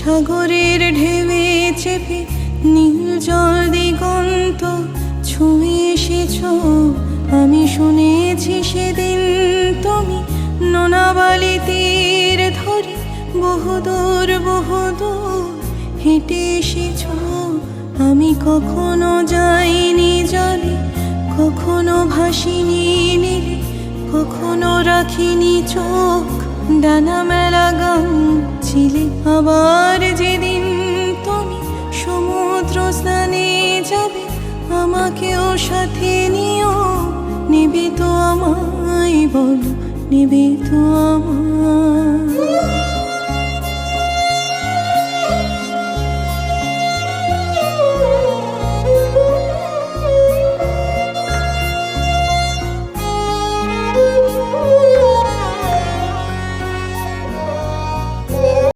সাগরের ঢেউয়ে চেপে নীল জল দিগন্ত ছুঁয়ে এসেছ। আমি শুনেছি সেদিন তুমি নোনাবালি তীর ধরে বহুদূর বহুদূর হেঁটে এসেছ। আমি কখনো যাইনি জলে, কখনো ভাসিনি নীলে, কখনো রাখিনি চোখ ডানা মেলা গান ছিলে। আবার যেদিন তুমি সমুদ্র স্নানে যাবে, আমাকেও সাথে নিও। নেবে তো আমায় বলো, নেবে তো আমায়?